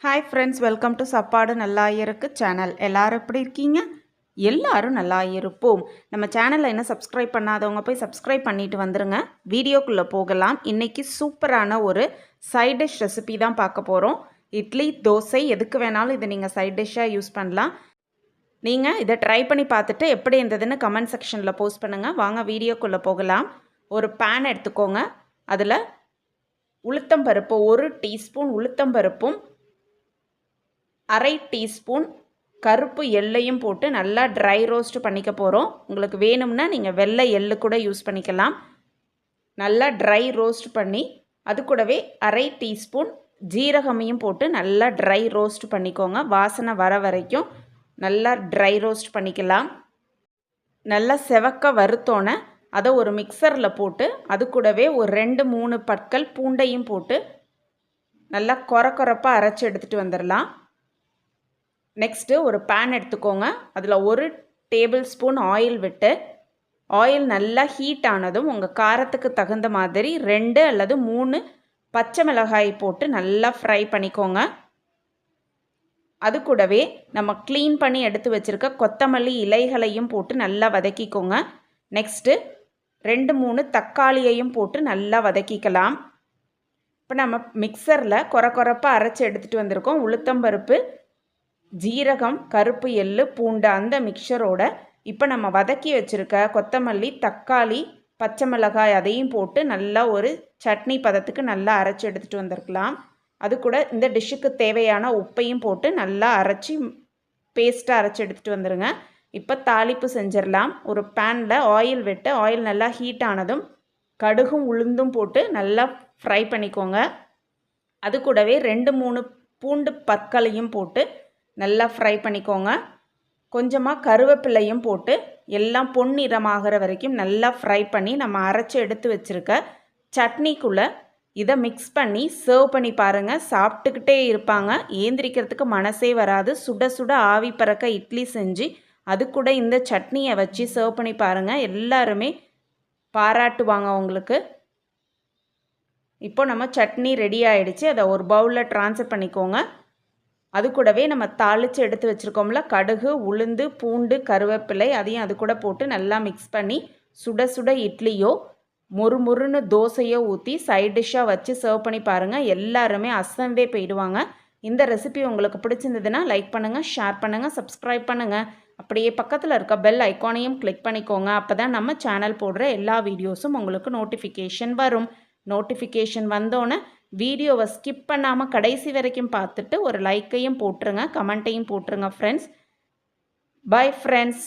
Hi friends, welcome to சப்பாடு நல்லா இருக்கு channel. எல்லாரும் எப்படி இருக்கீங்க? எல்லாரும் நல்லா இருப்போம். நம்ம சேனலில் என்ன சப்ஸ்கிரைப் பண்ணாதவங்க போய் சப்ஸ்கிரைப் பண்ணிட்டு வந்துருங்க. வீடியோக்குள்ளே போகலாம். இன்றைக்கி சூப்பரான ஒரு சைட் டிஷ் ரெசிபி தான் பார்க்க போகிறோம். இட்லி, தோசை எதுக்கு வேணாலும் இதை நீங்கள் சைட் டிஷ்ஷாக யூஸ் பண்ணலாம். நீங்கள் இதை ட்ரை பண்ணி பார்த்துட்டு எப்படி இருந்ததுன்னு கமெண்ட் செக்ஷனில் போஸ்ட் பண்ணுங்கள். வாங்க வீடியோக்குள்ளே போகலாம். ஒரு பேன் எடுத்துக்கோங்க. அதில் உளுத்தம்பருப்பு 1 டீஸ்பூன் உளுத்தம்பருப்பும் அரை டீஸ்பூன் கருப்பு எள்ளையும் போட்டு நல்லா ட்ரை ரோஸ்ட் பண்ணிக்க போகிறோம். உங்களுக்கு வேணும்னா நீங்கள் வெள்ளை எள்ளு கூட யூஸ் பண்ணிக்கலாம். நல்லா ட்ரை ரோஸ்ட் பண்ணி அது கூடவே அரை டீஸ்பூன் ஜீரகமையும் போட்டு நல்லா ட்ரை ரோஸ்ட் பண்ணிக்கோங்க. வாசனை வர வரைக்கும் நல்லா ட்ரை ரோஸ்ட் பண்ணிக்கலாம். நல்லா செவக்க வறுத்தோன்னே அதை ஒரு மிக்சரில் போட்டு அது கூடவே ஒரு 2-3 பற்கள் பூண்டையும் போட்டு நல்லா கொரப்பாக அரைச்சி எடுத்துகிட்டு வந்துடலாம். நெக்ஸ்ட்டு ஒரு பேன் எடுத்துக்கோங்க. அதில் 1 டேபிள் ஸ்பூன் ஆயில் விட்டு ஆயில் நல்லா ஹீட் ஆனதும் உங்கள் காரத்துக்கு தகுந்த மாதிரி 2 அல்லது 3 பச்சை மிளகாய் போட்டு நல்லா ஃப்ரை பண்ணிக்கோங்க. அது கூடவே நம்ம க்ளீன் பண்ணி எடுத்து வச்சுருக்க கொத்தமல்லி இலைகளையும் போட்டு நல்லா வதக்கிக்கோங்க. நெக்ஸ்ட்டு 2-3 தக்காளியையும் போட்டு நல்லா வதக்கிக்கலாம். இப்போ நம்ம மிக்சரில் கொரப்பாக அரைச்சி எடுத்துகிட்டு வந்திருக்கோம். உளுத்தம்பருப்பு, ஜீரகம், கருப்பு எள்ளு, பூண்டு அந்த மிக்சரோட இப்போ நம்ம வதக்கி வச்சுருக்க கொத்தமல்லி, தக்காளி, பச்சை மிளகாய் அதையும் போட்டு நல்லா ஒரு சட்னி பதத்துக்கு நல்லா அரைச்சி எடுத்துகிட்டு வந்திருக்கலாம். அது கூட இந்த டிஷ்ஷுக்கு தேவையான உப்பையும் போட்டு நல்லா அரைச்சி பேஸ்ட்டாக அரைச்சி எடுத்துகிட்டு வந்துடுங்க. இப்போ தாளிப்பு செஞ்சிடலாம். ஒரு பேனில் ஆயில் விட்டு ஆயில் நல்லா ஹீட் ஆனதும் கடுகும் உளுந்தும் போட்டு நல்லா ஃப்ரை பண்ணிக்கோங்க. அது கூடவே 2-3 பூண்டு பற்களையும் போட்டு நல்லா ஃப்ரை பண்ணிக்கோங்க. கொஞ்சமாக கருவேப்பிலையும் போட்டு எல்லாம் பொன்னிறமாகிற வரைக்கும் நல்லா ஃப்ரை பண்ணி நம்ம அரைச்சி எடுத்து வச்சுருக்க சட்னிக்குள்ளே இதை மிக்ஸ் பண்ணி சர்வ் பண்ணி பாருங்கள். சாப்பிட்டுக்கிட்டே இருப்பாங்க. ஏந்திரிக்கிறதுக்கு மனசே வராது. சுட சுட ஆவி பறக்க இட்லி செஞ்சு அது கூட இந்த சட்னியை வச்சு சர்வ் பண்ணி பாருங்கள். எல்லாருமே பாராட்டுவாங்க உங்களுக்கு. இப்போ நம்ம சட்னி ரெடி ஆகிடுச்சு. அதை ஒரு பவுலில் ட்ரான்ஸ்ஃபர் பண்ணிக்கோங்க. அது கூடவே நம்ம தாளித்து எடுத்து வச்சுருக்கோம்ல கடுகு, உளுந்து, பூண்டு, கருவேப்பிலை அதையும் அது கூட போட்டு நல்லா மிக்ஸ் பண்ணி சுட சுட இட்லியோ முறுமுறுன்னு தோசையோ ஊற்றி சைட் டிஷ்ஷாக வச்சு சர்வ் பண்ணி பாருங்கள். எல்லாருமே அசந்தே போயிடுவாங்க. இந்த ரெசிபி உங்களுக்கு பிடிச்சிருந்ததுன்னா லைக் பண்ணுங்கள், ஷேர் பண்ணுங்கள், சப்ஸ்கிரைப் பண்ணுங்கள். அப்படியே பக்கத்தில் இருக்க பெல் ஐக்கானையும் கிளிக் பண்ணிக்கோங்க. அப்போ தான் நம்ம சேனல் போடுற எல்லா வீடியோஸும் உங்களுக்கு நோட்டிஃபிகேஷன் வரும். நோட்டிஃபிகேஷன் வந்தோன்னே வீடியோவை ஸ்கிப் பண்ணாமல் கடைசி வரைக்கும் பார்த்துட்டு ஒரு லைக்கையும் போட்டுருங்க, கமெண்ட்டையும் போட்டுருங்க ஃப்ரெண்ட்ஸ். Bye friends.